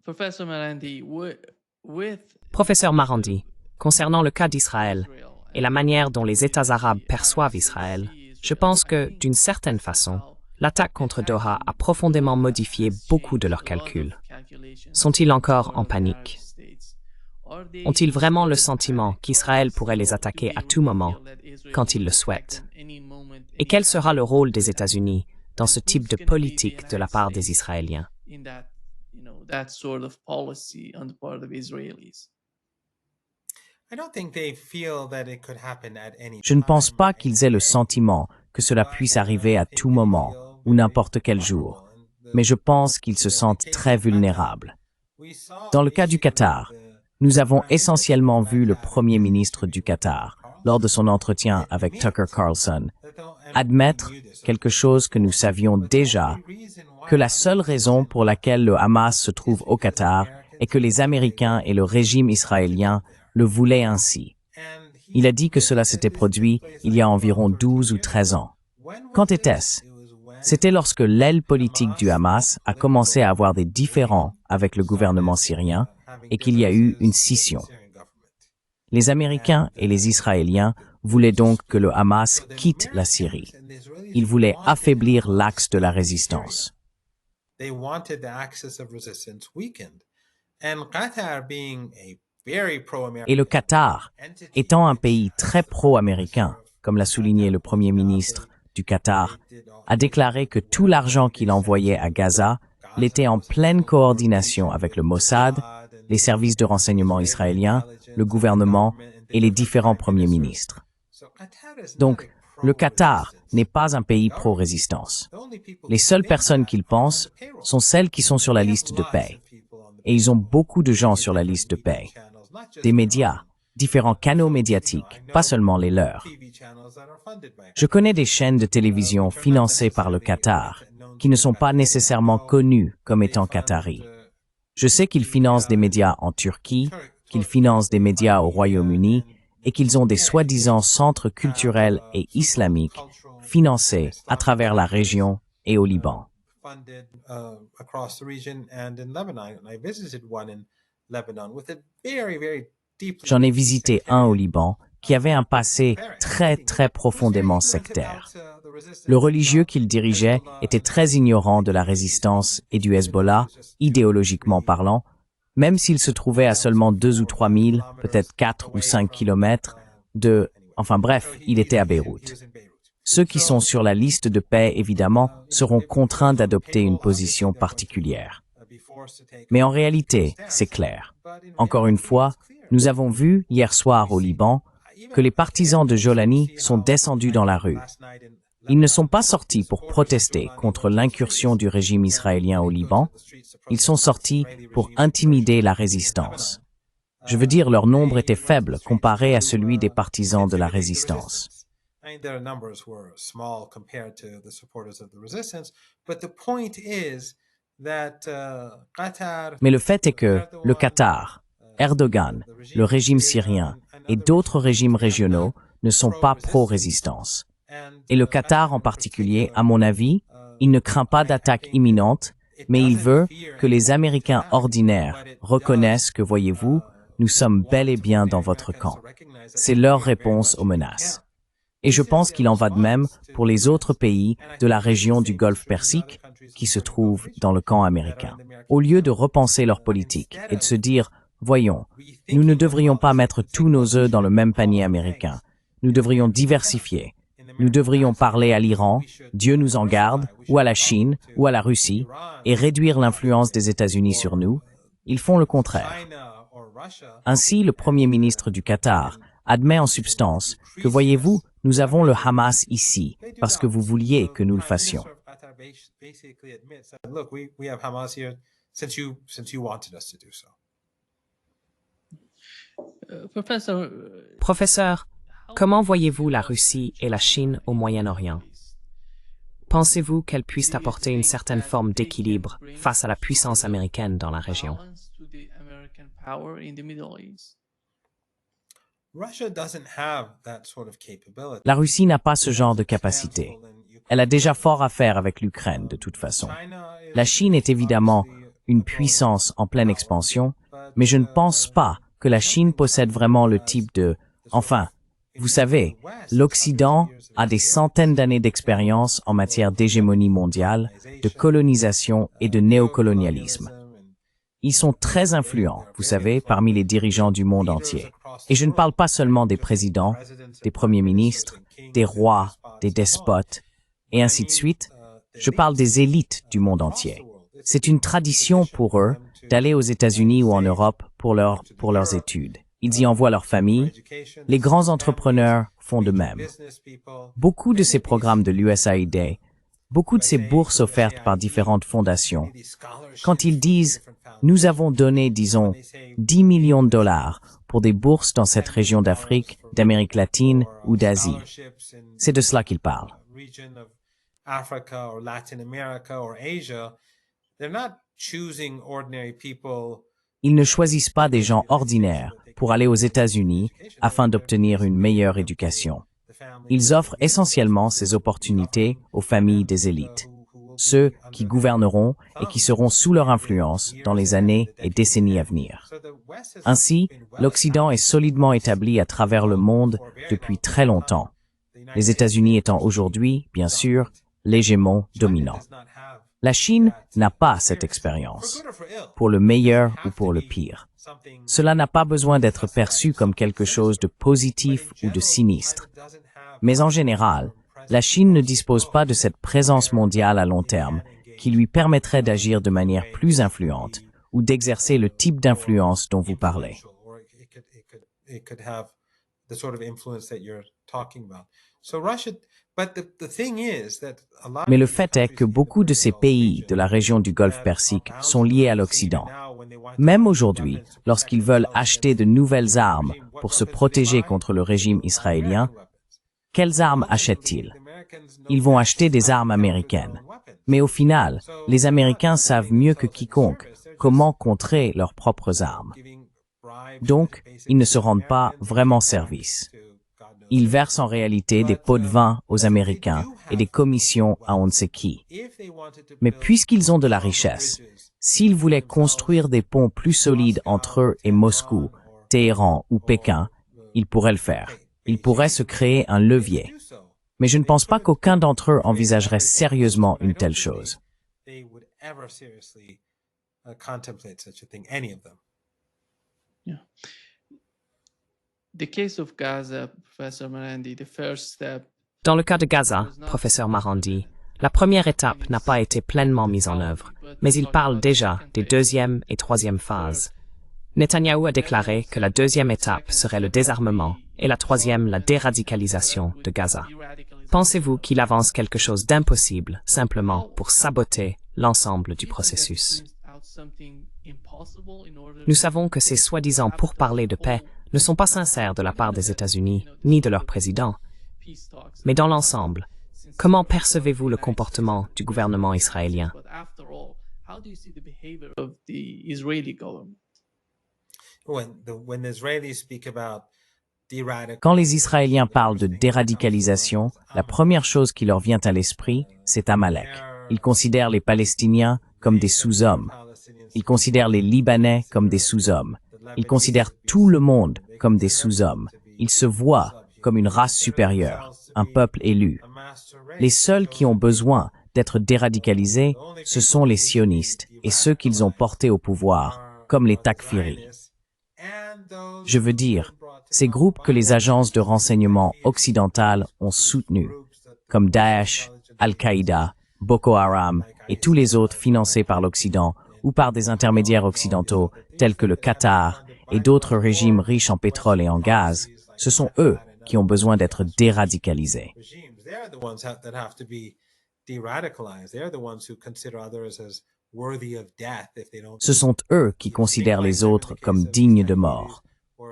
Professor Marandi, with Professeur Marandi, concernant le cas d'Israël et la manière dont les États arabes perçoivent Israël, je pense que, d'une certaine façon, l'attaque contre Doha a profondément modifié beaucoup de leurs calculs. Sont-ils encore en panique? Ont-ils vraiment le sentiment qu'Israël pourrait les attaquer à tout moment, quand ils le souhaitent? Et quel sera le rôle des États-Unis dans ce type de politique de la part des Israéliens? Je ne pense pas qu'ils aient le sentiment que cela puisse arriver à tout moment ou n'importe quel jour, mais je pense qu'ils se sentent très vulnérables. Dans le cas du Qatar, nous avons essentiellement vu le Premier ministre du Qatar, lors de son entretien avec Tucker Carlson, admettre quelque chose que nous savions déjà, que la seule raison pour laquelle le Hamas se trouve au Qatar est que les Américains et le régime israélien le voulaient ainsi. Il a dit que cela s'était produit il y a environ 12 ou 13 ans. Quand était-ce? C'était lorsque l'aile politique du Hamas a commencé à avoir des différends avec le gouvernement syrien et qu'il y a eu une scission. Les Américains et les Israéliens voulaient donc que le Hamas quitte la Syrie. Ils voulaient affaiblir l'axe de la résistance. Et le Qatar, étant un pays très pro-américain, comme l'a souligné le Premier ministre du Qatar, a déclaré que tout l'argent qu'il envoyait à Gaza l'était en pleine coordination avec le Mossad, les services de renseignement israéliens, le gouvernement et les différents premiers ministres. Donc, le Qatar n'est pas un pays pro-résistance. Les seules personnes qu'ils pensent sont celles qui sont sur la liste de paix. Et ils ont beaucoup de gens sur la liste de paix. Des médias, différents canaux médiatiques, pas seulement les leurs. Je connais des chaînes de télévision financées par le Qatar, qui ne sont pas nécessairement connues comme étant qataris. Je sais qu'ils financent des médias en Turquie, qu'ils financent des médias au Royaume-Uni et qu'ils ont des soi-disant centres culturels et islamiques financés à travers la région et au Liban. J'en ai visité un au Liban qui avait un passé très profondément sectaire. Le religieux qu'il dirigeait était très ignorant de la résistance et du Hezbollah, idéologiquement parlant, même s'il se trouvait à seulement 2 ou 3 000, peut-être 4 ou 5 kilomètres enfin bref, il était à Beyrouth. Ceux qui sont sur la liste de paix, évidemment, seront contraints d'adopter une position particulière. Mais en réalité, c'est clair. Encore une fois, nous avons vu hier soir au Liban que les partisans de Jolani sont descendus dans la rue. Ils ne sont pas sortis pour protester contre l'incursion du régime israélien au Liban, ils sont sortis pour intimider la résistance. Je veux dire, leur nombre était faible comparé à celui des partisans de la résistance. Mais le fait est que le Qatar, Erdogan, le régime syrien et d'autres régimes régionaux ne sont pas pro-résistance. Et le Qatar en particulier, à mon avis, il ne craint pas d'attaque imminente, mais il veut que les Américains ordinaires reconnaissent que, voyez-vous, nous sommes bel et bien dans votre camp. C'est leur réponse aux menaces. Et je pense qu'il en va de même pour les autres pays de la région du Golfe Persique qui se trouvent dans le camp américain. Au lieu de repenser leur politique et de se dire « Voyons, nous ne devrions pas mettre tous nos œufs dans le même panier américain. Nous devrions diversifier. Nous devrions parler à l'Iran, Dieu nous en garde, ou à la Chine, ou à la Russie, et réduire l'influence des États-Unis sur nous. » Ils font le contraire. Ainsi, le Premier ministre du Qatar admet en substance que, voyez-vous, nous avons le Hamas ici, parce que vous vouliez que nous le fassions. Professeur, comment voyez-vous la Russie et la Chine au Moyen-Orient? Pensez-vous qu'elles puissent apporter une certaine forme d'équilibre face à la puissance américaine dans la région? La Russie n'a pas ce genre de capacité. Elle a déjà fort à faire avec l'Ukraine, de toute façon. La Chine est évidemment une puissance en pleine expansion, mais je ne pense pas que la Chine possède vraiment le type de... Enfin, vous savez, l'Occident a des centaines d'années d'expérience en matière d'hégémonie mondiale, de colonisation et de néocolonialisme. Ils sont très influents, vous savez, parmi les dirigeants du monde entier. Et je ne parle pas seulement des présidents, des premiers ministres, des rois, des despotes, et ainsi de suite. Je parle des élites du monde entier. C'est une tradition pour eux d'aller aux États-Unis ou en Europe pour leurs études. Ils y envoient leur famille. Les grands entrepreneurs font de même. Beaucoup de ces programmes de l'USAID, beaucoup de ces bourses offertes par différentes fondations, quand ils disent « nous avons donné, disons, 10 millions de dollars pour des bourses dans cette région d'Afrique, d'Amérique latine ou d'Asie », c'est de cela qu'ils parlent. Ils ne choisissent pas des gens ordinaires pour aller aux États-Unis afin d'obtenir une meilleure éducation. Ils offrent essentiellement ces opportunités aux familles des élites, ceux qui gouverneront et qui seront sous leur influence dans les années et décennies à venir. Ainsi, l'Occident est solidement établi à travers le monde depuis très longtemps, les États-Unis étant aujourd'hui, bien sûr, l'hégémon dominant. La Chine n'a pas cette expérience, pour le meilleur ou pour le pire. Cela n'a pas besoin d'être perçu comme quelque chose de positif ou de sinistre. Mais en général, la Chine ne dispose pas de cette présence mondiale à long terme qui lui permettrait d'agir de manière plus influente ou d'exercer le type d'influence dont vous parlez. Mais le fait est que beaucoup de ces pays de la région du Golfe Persique sont liés à l'Occident. Même aujourd'hui, lorsqu'ils veulent acheter de nouvelles armes pour se protéger contre le régime israélien, quelles armes achètent-ils? Ils vont acheter des armes américaines. Mais au final, les Américains savent mieux que quiconque comment contrer leurs propres armes. Donc, ils ne se rendent pas vraiment service. Ils versent en réalité des pots de vin aux Américains et des commissions à on ne sait qui. Mais puisqu'ils ont de la richesse, s'ils voulaient construire des ponts plus solides entre eux et Moscou, Téhéran ou Pékin, ils pourraient le faire. Ils pourraient se créer un levier. Mais je ne pense pas qu'aucun d'entre eux envisagerait sérieusement une telle chose. Dans le cas de Gaza, professeur Marandi, la première étape n'a pas été pleinement mise en œuvre, mais il parle déjà des deuxième et troisième phases. Netanyahou a déclaré que la deuxième étape serait le désarmement et la troisième la déradicalisation de Gaza. Pensez-vous qu'il avance quelque chose d'impossible simplement pour saboter l'ensemble du processus? Nous savons que ces soi-disant pourparlers de paix ne sont pas sincères de la part des États-Unis ni de leur président. Mais dans l'ensemble, comment percevez-vous le comportement du gouvernement israélien? Quand les Israéliens parlent de déradicalisation, la première chose qui leur vient à l'esprit, c'est Amalek. Ils considèrent les Palestiniens comme des sous-hommes. Ils considèrent les Libanais comme des sous-hommes. Ils considèrent tout le monde comme des sous-hommes. Ils se voient comme une race supérieure, un peuple élu. Les seuls qui ont besoin d'être déradicalisés, ce sont les sionistes et ceux qu'ils ont portés au pouvoir, comme les Takfiri. Je veux dire, ces groupes que les agences de renseignement occidentales ont soutenus, comme Daesh, Al-Qaïda, Boko Haram et tous les autres financés par l'Occident ou par des intermédiaires occidentaux tels que le Qatar et d'autres régimes riches en pétrole et en gaz, ce sont eux qui ont besoin d'être déradicalisés. Ce sont eux qui considèrent les autres comme dignes de mort.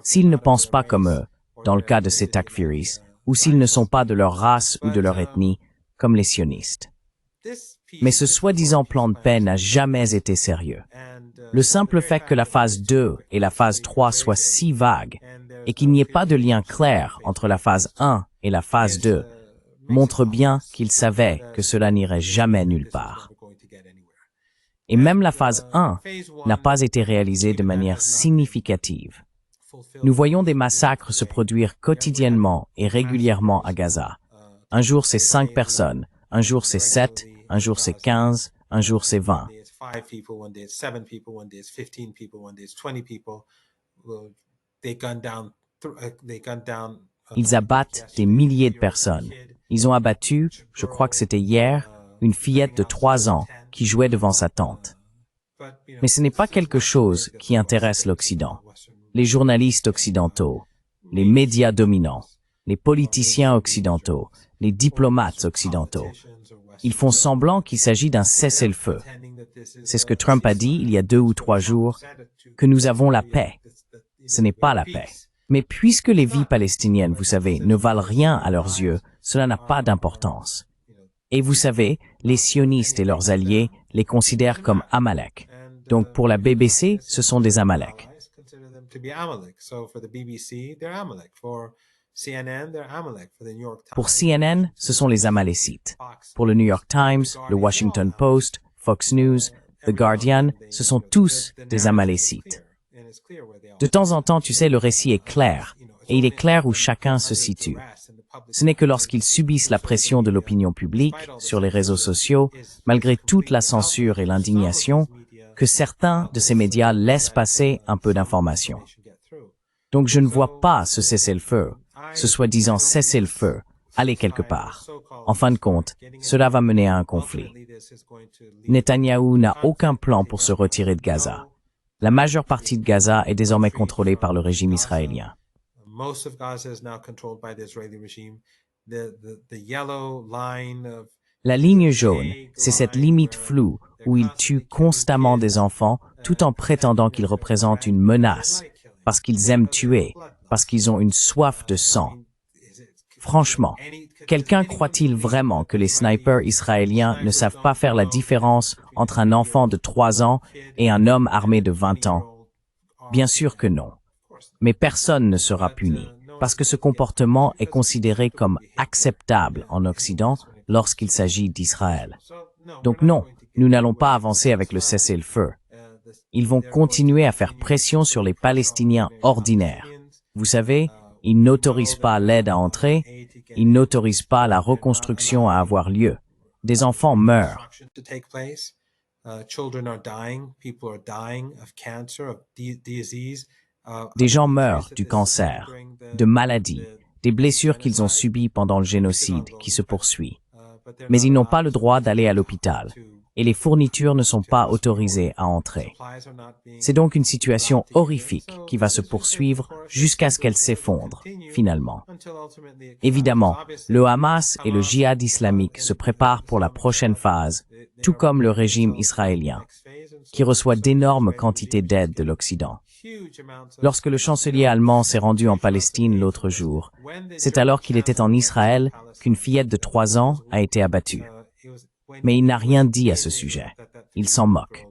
S'ils ne pensent pas comme eux, dans le cas de ces Takfiris, ou s'ils ne sont pas de leur race ou de leur ethnie, comme les sionistes. Mais ce soi-disant plan de paix n'a jamais été sérieux. Le simple fait que la phase 2 et la phase 3 soient si vagues et qu'il n'y ait pas de lien clair entre la phase 1 et la phase 2 montre bien qu'ils savaient que cela n'irait jamais nulle part. Et même la phase 1 n'a pas été réalisée de manière significative. Nous voyons des massacres se produire quotidiennement et régulièrement à Gaza. Un jour c'est 5 personnes, un jour c'est 7, un jour c'est 15, un jour c'est 20. Ils abattent des milliers de personnes. Ils ont abattu, je crois que c'était hier, une fillette de 3 ans qui jouait devant sa tante. Mais ce n'est pas quelque chose qui intéresse l'Occident. Les journalistes occidentaux, les médias dominants, les politiciens occidentaux, les diplomates occidentaux. Ils font semblant qu'il s'agit d'un cessez-le-feu. C'est ce que Trump a dit il y a 2 ou 3 jours, que nous avons la paix. Ce n'est pas la paix. Mais puisque les vies palestiniennes, vous savez, ne valent rien à leurs yeux, cela n'a pas d'importance. Et vous savez, les sionistes et leurs alliés les considèrent comme Amalek. Donc pour la BBC, ce sont des Amalek. Pour CNN, ce sont les Amalécites. Pour le New York Times, le Washington Post, Fox News, The Guardian, ce sont tous des Amalécites. De temps en temps, tu sais, le récit est clair, et il est clair où chacun se situe. Ce n'est que lorsqu'ils subissent la pression de l'opinion publique, sur les réseaux sociaux, malgré toute la censure et l'indignation, que certains de ces médias laissent passer un peu d'informations. Donc je ne vois pas ce cessez-le-feu, ce soi-disant cessez-le-feu, aller quelque part. En fin de compte, cela va mener à un conflit. Netanyahou n'a aucun plan pour se retirer de Gaza. La majeure partie de Gaza est désormais contrôlée par le régime israélien. La ligne jaune, c'est cette limite floue où ils tuent constamment des enfants tout en prétendant qu'ils représentent une menace, parce qu'ils aiment tuer, parce qu'ils ont une soif de sang. Franchement, quelqu'un croit-il vraiment que les snipers israéliens ne savent pas faire la différence entre un enfant de 3 ans et un homme armé de 20 ans? Bien sûr que non. Mais personne ne sera puni, parce que ce comportement est considéré comme acceptable en Occident lorsqu'il s'agit d'Israël. Donc non, nous n'allons pas avancer avec le cessez-le-feu. Ils vont continuer à faire pression sur les Palestiniens ordinaires. Vous savez, ils n'autorisent pas l'aide à entrer, ils n'autorisent pas la reconstruction à avoir lieu. Des enfants meurent. Des gens meurent du cancer, de maladies, des blessures qu'ils ont subies pendant le génocide qui se poursuit. Mais ils n'ont pas le droit d'aller à l'hôpital, et les fournitures ne sont pas autorisées à entrer. C'est donc une situation horrifique qui va se poursuivre jusqu'à ce qu'elle s'effondre, finalement. Évidemment, le Hamas et le djihad islamique se préparent pour la prochaine phase, tout comme le régime israélien, qui reçoit d'énormes quantités d'aide de l'Occident. Lorsque le chancelier allemand s'est rendu en Palestine l'autre jour, c'est alors qu'il était en Israël qu'une fillette de 3 ans a été abattue. Mais il n'a rien dit à ce sujet. Il s'en moque.